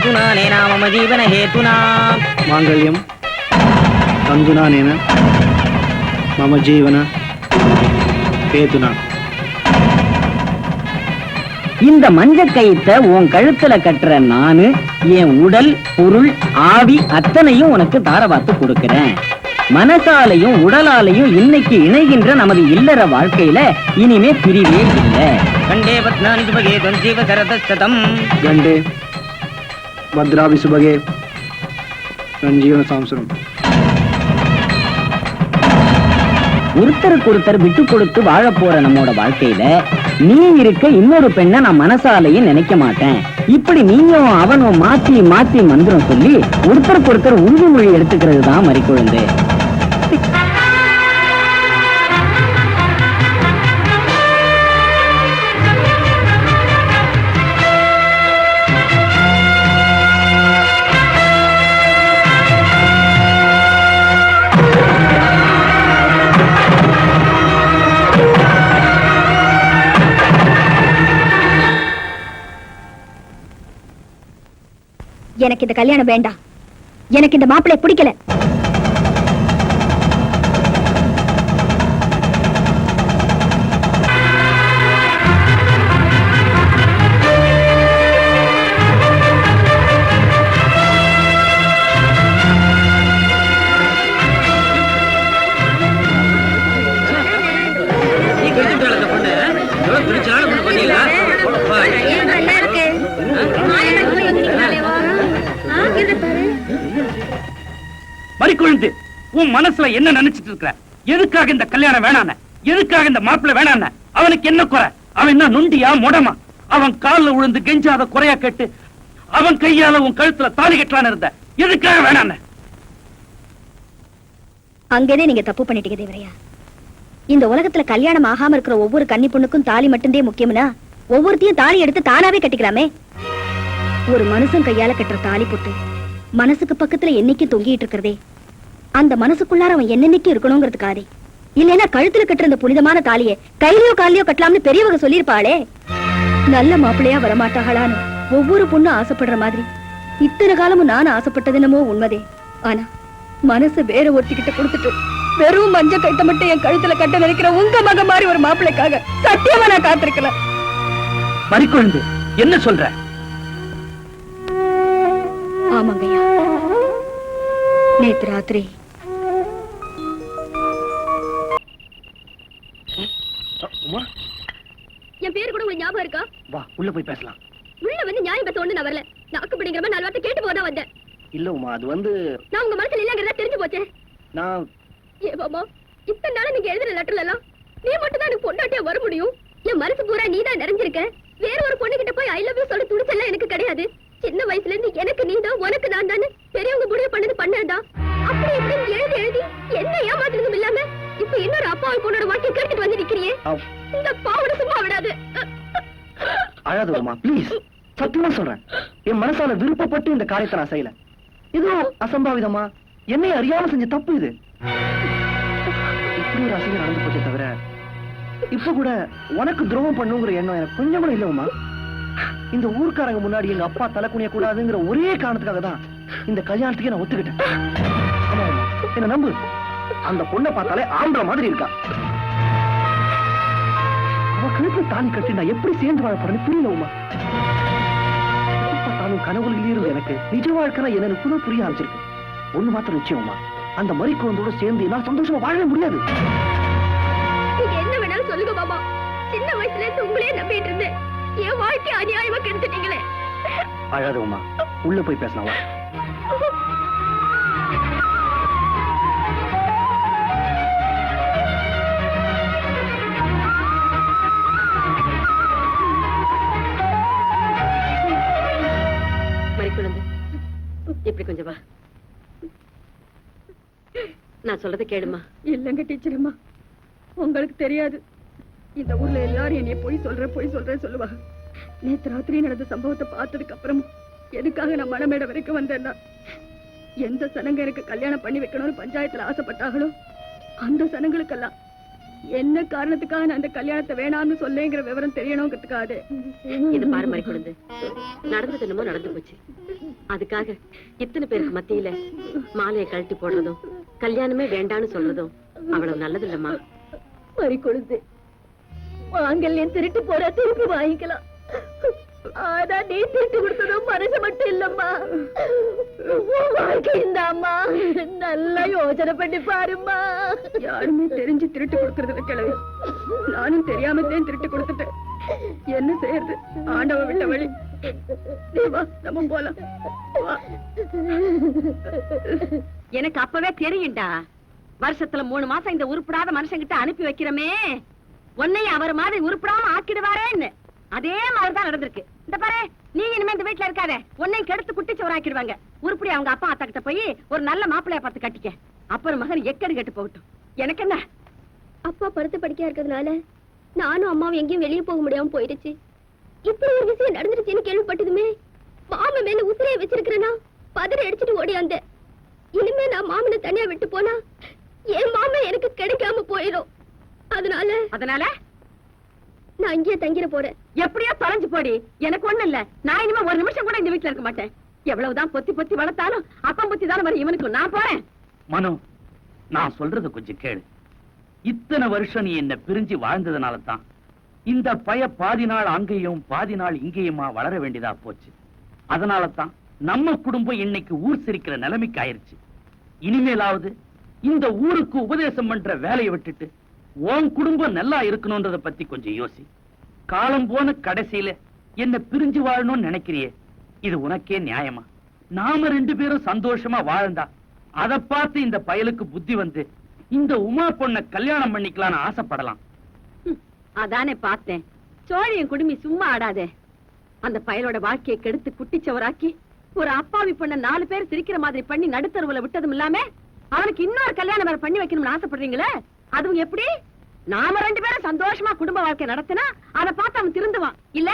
तन्तुनानेन मम जीवन हेतुना मांगल्यम तन्तुनानेन मम जीवन हेतुना இந்த மஞ்ச கயித்தை உன் கழுத்துல கட்டுற நானு என் உடல் பொருள் ஆவி அத்தனையும் உனக்கு தாரவாத்து கொடுக்கிறேன். மனசாலையும் உடலாலையும் இன்னைக்கு இணைகின்ற நமது இல்லற வாழ்க்கையில இனிமே பிரிவே இல்லை. கண்டே பத்னானி சுபகே தொஞ்சீவ சரதம் கண்டே பத்ராவி சுபகே ரஞ்சீவன சாம்சரம். ஒருத்தருக்கு ஒருத்தர் விட்டு கொடுத்து வாழ போற நம்மோட வாழ்க்கையில நீ இருக்க இன்னொரு பெண்ணை நான் மனசாலையும் நினைக்க மாட்டேன். இப்படி நீயும் அவனும் மாத்தி மாத்தி மந்திரம் சொல்லி ஒருத்தருக்கு ஒருத்தர் உறுதிமொழி எடுத்துக்கிறது தான் மறிக்குழந்து. எனக்கு இந்த கல்யாணம் வேண்டாம். எனக்கு இந்த மாப்பிள்ளை பிடிக்கல. மறிக்குழுந்து, உன் மனசுல என்ன நினைச்சிட்டு இருக்கிற? எதுக்காக இந்த கல்யாணம் வேணான? எதுக்காக இந்த மாப்பிள்ளை வேணான? அவனுக்கு என்ன குறை? அவன் என்ன நொண்டியா முடமா? அவன் காலில் விழுந்து கெஞ்சாத குறையா கேட்டு அவன் கையால உன் கழுத்துல தாலி கட்டலான்னு இருந்த. எதுக்காக வேணான? அங்கேதே நீங்க தப்பு பண்ணிட்டீங்க தேவரையா. இந்த உலகத்துல கல்யாணம் ஆகாம இருக்கிற ஒவ்வொரு கன்னி பொண்ணுக்கும் தாலி மட்டும்தே முக்கியம்னா ஒவ்வொருத்தையும் தாலி எடுத்து தானாவே கட்டிக்கலாமே. ஒரு மனுஷன் கையால கட்டுற தாலி போட்டு மனசுக்கு பக்கத்துல என்னைக்கு தொங்கிட்டு இருக்கிறதே, அந்த மனசுக்குள்ளார அவன் என்னன்னைக்கு இருக்கணுங்கிறதுக்காதே. இல்லைன்னா கழுத்துல கட்டுற இந்த புனிதமான தாலியை கையிலயோ காலிலயோ கட்டலாம்னு பெரியவங்க சொல்லியிருப்பாளே. நல்ல மாப்பிள்ளையா வரமாட்டாங்களான்னு ஒவ்வொரு பொண்ணும் ஆசைப்படுற மாதிரி இத்தனை காலமும் நானும் ஆசைப்பட்டது என்னமோ உண்மைதே. ஆனா மனசு வேற ஒருத்திக்கிட்ட கொடுத்துட்டு வெறும் மஞ்ச கைத்த மட்டும் என் கழுத்துல கட்ட நினைக்கிற உங்க மக மாதிரி ஒரு மாப்பிள்ளைக்காக சத்தியமா நான் காத்திருக்கல. மறிக்குழுந்து, என்ன சொல்ற? ஆமாங்கய்யா, நேத்து ராத்திரி என் பேரு கூட உங்களுக்கு ஞாபகம் இருக்கா? வா உள்ள போய் பேசலாம். உள்ள வந்து நியாயம் பேச ஒண்ணு நான் வரல. நாக்கு பிடிங்கிற மாதிரி 4 வார்த்தை கேட்டு போதான் வந்தேன். இல்ல உமா, அது வந்து நான் உங்க மனசுல இல்லங்கிறதா தெரிஞ்சு போச்சே. நான் ஏ பாபா, இத்தனை நாளா நீங்க எழுதுற லெட்டர்ல எல்லாம் நீ மட்டும் தான் எனக்கு பொண்டாட்டியா வர முடியும். என் மனசு பூரா நீ தான் நிறைஞ்சிருக்க. வேற ஒரு பொண்ணு கிட்ட போய் ஐ லவ் யூ சொல்ல துடிச்செல்லாம் எனக்கு கிடையாது. சின்ன வயசுல இருந்து எனக்கு நீ தான், உனக்கு நான் தானே பெரியவங்க முடிவு பண்ணது பண்ணதான். அப்படி இப்படி எழுதி எழுதி என்ன ஏமாத்துறதும் இல்லாம இப்ப இன்னொரு அப்பாவை பொண்ணோட வாழ்க்கை கேட்டுட்டு வந்து நிக்கிறியே. இந்த பாவனை சும்மா விடாது. அழாத உமா, ப்ளீஸ். சத்தியமா சொல்றேன், என் மனசால விருப்பப்பட்டு இந்த காரியத்தை நான் செய்யல. இது அசம்பாவிதமா என்னை அறியாம செஞ்ச தப்பு. இது இப்படி ஒரு அசிங்கம் நடந்து போச்சே தவிர இப்ப கூட உனக்கு துரோகம் பண்ணுங்கிற எண்ணம் எனக்கு கொஞ்சம் கூட இல்ல உமா. இந்த ஊர்க்காரங்க முன்னாடி எங்க அப்பா தலை குனிய கூடாதுங்கிற ஒரே காரணத்துக்காக தான் இந்த கல்யாணத்துக்கே நான் ஒத்துக்கிட்டேன். ஆமா உமா, என்ன நம்பு. அந்த பொண்ணை பார்த்தாலே ஆம்பளை மாதிரி இருக்கா. அவ கழுத்துல தாலி கட்டி நான் எப்படி சேர்ந்து வாழ போறேன்னு புரியல உமா. பார்த்தாலும் கனவுகளில் இருந்து எனக்கு நிஜ வாழ்க்கை என்னன்னு புது புரிய ஆரம்பிச்சிருக்கு. ஒண்ணு மாத்திரம் நிச்சயமா, அந்த மறிக்குழந்தோட சேர்ந்து நான் சந்தோஷமா வாழவே முடியாது. நீங்க என்ன வேணாலும் சொல்லுங்க பாபா. சின்ன வயசுல இருந்து உங்களையே நம்பிட்டு இருந்தேன். என் வாழ்க்கை அநியாயமா கெடுத்துட்டீங்களே. அழாத உமா, உள்ள போய் பேசலாம். மறிக்குழந்து, இப்படி கொஞ்சம் வா. நான் சொல்றதை கேளுமா. இல்லங்க டீச்சர் அம்மா, உங்களுக்கு தெரியாது. இந்த ஊர்ல எல்லாரும் என்னைய போய் சொல்றேன் சொல்லுவாங்க. நேத்து ராத்திரி நடந்த சம்பவத்தை பார்த்ததுக்கு அப்புறமும் எதுக்காக நான் மனமேட வரைக்கும் வந்தேன்னா, எந்த சனங்க எனக்கு கல்யாணம் பண்ணி வைக்கணும்னு பஞ்சாயத்துல ஆசைப்பட்டாங்களோ அந்த சனங்களுக்கெல்லாம் என்ன காரணத்துக்காக நான் அந்த கல்யாணத்தை வேணாம்னு சொல்லேங்கிற விவரம் தெரியணுங்கிறதுக்காக. இது பாரு மறி குழந்தை, நடந்தது என்னமோ நடந்து போச்சு. அதுக்காக இத்தனை பேருக்கு மத்தியில மாலையை கழட்டி போடுறதும் கல்யாணமே வேண்டான்னு சொல்றதும் அவ்வளவு நல்லது இல்லம்மா. மறி கொழுந்து, மாங்கல்யம் திருட்டு போற திருப்பி வாங்கிக்கலாம். ஆனா நீ திருட்டு கொடுத்ததும் மனசு மட்டும் இல்லம்மா, வாழ்க்கை இந்தாம்மா. நல்லா யோசனை பண்ணி பாருமா. யாருமே தெரிஞ்சு திருட்டு கொடுக்கறதுல கிளவி, நானும் தெரியாமத்தான் திருட்டு கொடுத்துட்டேன். என்ன செய்யறது, ஆண்டவ விட்ட வழி. நீ வா, நம்ம போலாம். எனக்கு அப்பவே தெரியும்டா, வருஷத்துல 3 மாசம் இந்த உருப்படாத மனுஷங்கிட்ட அனுப்பி வைக்கிறமே, உன்னையும் அவர் மாதிரி உருப்படாம ஆக்கிடுவாரேன்னு. அதே மாதிரிதான் நடந்திருக்கு. இந்த பாரு, நீ இனிமே இந்த வீட்டுல இருக்காத, உன்னையும் கெடுத்து குட்டிச்சவர ஆக்கிடுவாங்க. உருப்படி அவங்க அப்பா அத்தா கிட்ட போய் ஒரு நல்ல மாப்பிள்ளைய பார்த்து கட்டிக்க. அப்புறம் மகன் எக்கடி கெட்டு போகட்டும். எனக்கு என்ன, அப்பா படுத்து படிக்கா இருக்கிறதுனால நானும் அம்மாவும் எங்கேயும் வெளியே போக முடியாம போயிடுச்சு. இப்படி ஒரு விஷயம் நடந்துருச்சுன்னு கேள்விப்பட்டதுமே மாமன் மேல உசிரைய வச்சிருக்கிறேன்னா பதறி அடிச்சுட்டு ஓடியாந்த. இனிமே நான் மாமனை தனியா விட்டு போனா என் மாமன் எனக்கு கிடைக்காம போயிடும். அதனால நான் இங்கேயே தங்கிட போறேன். எப்படியோ தொலைஞ்சு போடி, எனக்கு ஒண்ணு இல்ல. நான் இனிமே ஒரு நிமிஷம் கூட இந்த வீட்டுல இருக்க மாட்டேன். எவ்வளவுதான் பொத்தி பொத்தி வளர்த்தாலும் அப்பம் பொத்தி தானே வரும் இவனுக்கு. நான் போறேன். மனு, நான் சொல்றது கொஞ்சம் கேளு. இத்தனை வருஷம் நீ என்ன பிரிஞ்சு வாழ்ந்ததுனால தான் இந்த பய பாதி நாள் அங்கேயும் பாதி நாள் இங்கேயுமா வளர வேண்டியதா போச்சு. அதனால தான் நம்ம குடும்பம் இன்னைக்கு ஊர் சிரிக்கிற நிலைமைக்கு ஆயிருச்சு. இனிமேலாவது இந்த ஊருக்கு உபதேசம் பண்ற வேலையை விட்டுட்டு உன் குடும்பம் நல்லா இருக்கணும்ன்றத பத்தி கொஞ்சம் யோசி. காலம் போன கடைசியில என்ன பிரிஞ்சு வாழணும்னு நினைக்கிறியே, இது உனக்கே நியாயமா? நாம 2 பேரும் சந்தோஷமா வாழ்ந்தா அதை பார்த்து இந்த பயலுக்கு புத்தி வந்து இந்த உமா பொண்ண கல்யாணம் பண்ணிக்கலாம்னு ஆசைப்படலாம். அதானே பார்த்தேன். சோழியும் குடுமி சும்மா ஆடாதே. அந்த பயலோட வாழ்க்கையை கெடுத்து குட்டிச்சவராக்கி ஒரு அப்பாவி பொண்ண 4 பேர் சிரிக்கிற மாதிரி பண்ணி நடுத்தருவுல விட்டதும் இல்லாம அவனுக்கு இன்னொரு கல்யாணம் வேற பண்ணி வைக்கணும்னு ஆசைப்படுறீங்களே, அதுவும் எப்படி? நாம 2 பேரும் சந்தோஷமா குடும்ப வாழ்க்கை நடத்தினா அதை பார்த்து அவன் திருந்துவான் இல்ல?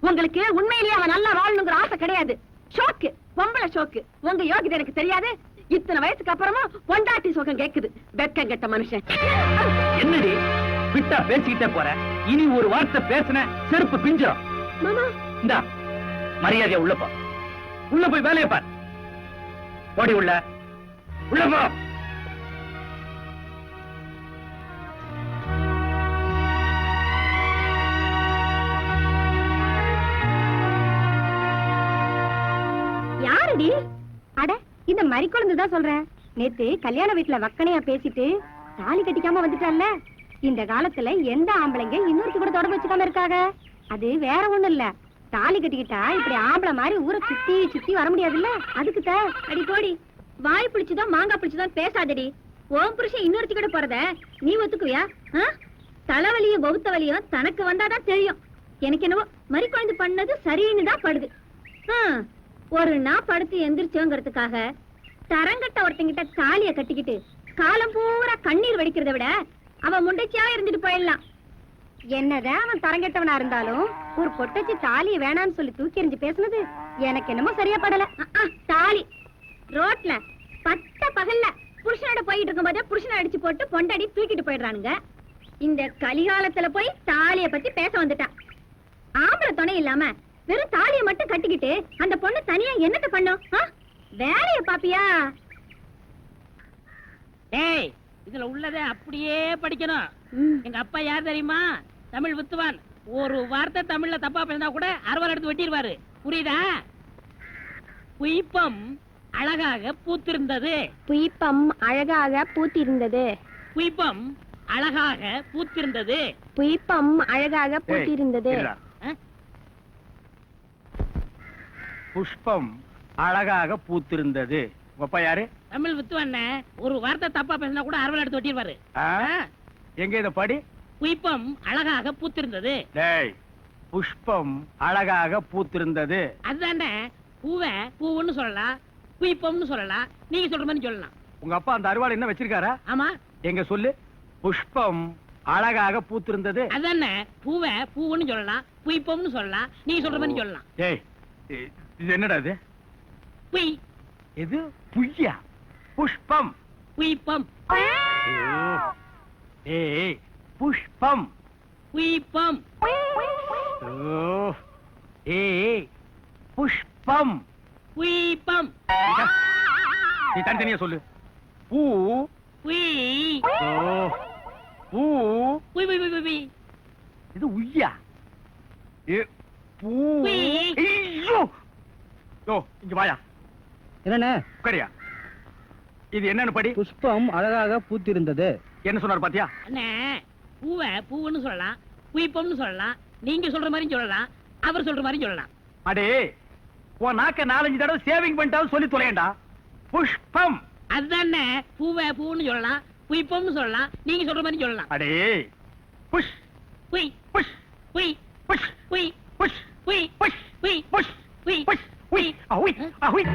உங்களுக்கு உண்மையிலேயே அவன் நல்லா வாழணுங்கிற ஆசை கிடையாது. ஷோக்கு, பொம்பளை ஷோக்கு. உங்க யோகிதை எனக்கு தெரியாது. இத்தனை வயசுக்கு அப்புறமா பொண்டாட்டி சோகம் கேக்குது. வெக்கம் கெட்ட மனுஷன். என்னடி விட்டா பேசிக்கிட்டே போற? இனி ஒரு வார்த்தை பேசின செருப்பு பிஞ்சிரும். மாமா, இந்தா மரியாதையா உள்ள போ. உள்ள போய் வேலையை பார். ஓடி உள்ள போ. யாரடி? அட, இந்த மறி குழந்தைதான் சொல்றேன். நேத்து கல்யாண வீட்டுல வக்கனையா பேசிட்டு தாலி கட்டிக்காம வந்துட்டான்ல. இந்த காலத்துல எந்த ஆம்பளைங்க இன்னொருத்தி கூட தொடர்பு வச்சுக்காம இருக்காங்க? அது வேற ஒண்ணும் இல்ல, தாலி கட்டிக்கிட்டா இப்படி ஆம்பளை மாதிரி ஊரை சுத்தி சுத்தி வர முடியாதுல்ல, அதுக்குத்த. அடி போடி, வாய் பிடிச்சுதான் மாங்காய் பிடிச்சுதான் பேசாதடி. ஓம் புருஷன் இன்னொருத்தி கூட போறத நீ ஒத்துக்குவியா? தலைவலியும் பௌத்த வலியும் தனக்கு வந்தாதான் தெரியும். எனக்கு என்னவோ மறி குழந்தை பண்ணது சரின்னு தான் படுது. ஒரு நாள் படுத்து எந்திரிச்சோங்கிறதுக்காக தரங்கட்ட ஒருத்தங்கிட்ட தாலிய கட்டிக்கிட்டு காலம் பூரா கண்ணீர் வடிக்கிறத விட அவன் முண்டைச்சியா இருந்துட்டு போயிடலாம். என்னதான் அவன் தரங்கட்டவனா இருந்தாலும் ஒரு பொட்டச்சி தாலிய வேணான்னு சொல்லி தூக்கி எறிஞ்சு பேசுனது எனக்கு என்னமோ சரியா படல. தாலி ரோட்ல பட்ட பகல்ல புருஷனோட போயிட்டு இருக்கும் போதே புருஷனை அடிச்சு போட்டு பொண்டாடி தூக்கிட்டு போயிடுறானுங்க. இந்த கலிகாலத்துல போய் தாலிய பத்தி பேச வந்துட்டான். ஆம்பளை துணை இல்லாம வெறும் தாலிய மட்டும் கட்டிக்கிட்டு அந்த பொண்ணு தனியா என்னத்த பண்ணும்? வேலைய பாப்பியா? டேய், இதுல உள்ளதை அப்படியே படிக்கணும். எங்க அப்பா யார் தெரியுமா? தமிழ் வித்துவான். ஒரு வார்த்தை தமிழ்ல தப்பா பேசினா கூட அறுவாள் எடுத்து வெட்டிடுவாரு. புரியுதா? புய்பம் அழகாக பூத்திருந்தது. புய்பம் அழகாக பூத்திருந்தது. புய்பம் அழகாக பூத்திருந்தது. புய்பம் அழகாக பூத்திருந்தது. புஷ்பம் அழகாக பூத்திருந்தது. அப்பா யாரு? தமிழ் வித்துவான். ஒரு வார்த்தை தப்பா பேசினா கூட அறுவாள் எடுத்து வெட்டிடுவாரு. எங்க இத படி. புய்பம் அழகாக பூத்திருந்தது. டேய், புஷ்பம் அழகாக பூத்திருந்தது. அதுதானே, பூவை பூவுன்னு சொல்லலாம், புய்பம்னு சொல்லலாம், நீங்க சொல்ற மாதிரி சொல்லலாம். உங்க அப்பா அந்த அறுவாள் என்ன வச்சிருக்காரா? ஆமா. எங்க சொல்லு. புஷ்பம் அழகாக பூத்திருந்தது. அதுதானே, பூவை பூவுன்னு சொல்லலாம், புய்பம்னு சொல்லலாம், நீங்க சொல்ற மாதிரி சொல்லலாம். டேய், இது என்னடா இது? புய். இது புய்யா? புஷ்பம் புய்பம். ஏய் புஷ்பம். புஷ்பம். ஓ, ஏய் புஷ்பம். புஷ்பம். நீ தனித்தனியா சொல்லு. பூ. புய். ஓ, பூ. புய் புய் புய் புய். இது உய்யா. ஏ பூ. உய். ஐயோ. யோ, இங்க வாயா. என்னண்ணே? உட்காரியா. இது என்னன்னு படி. புஷ்பம் அழகாக பூத்திருந்தது. என்ன சொன்னார் பாத்தியா? அண்ணே, பூவை பூவுன்னு சொல்லலாம், புஷ்பம்னு சொல்லலாம், நீங்க சொல்ற மாதிரி சொல்லலாம், அவர் சொல்ற மாதிரி சொல்லலாம். அடே, உன் நாக்க 4-5 தடவை சேவிங் பண்ணிட்டாலும் சொல்லி தொலையண்டா. புஷ்பம். அதுதானே, பூவை பூன்னு சொல்லலாம், புஷ்பம்னு சொல்லலாம், நீங்க சொல்ற மாதிரி சொல்லலாம். அடே, புஷ் புய் புஷ் புய் புஷ் புய் புஷ் புய் புஷ் புய் புஷ் புய் புஷ். உய், அஹுய், அஹுய்.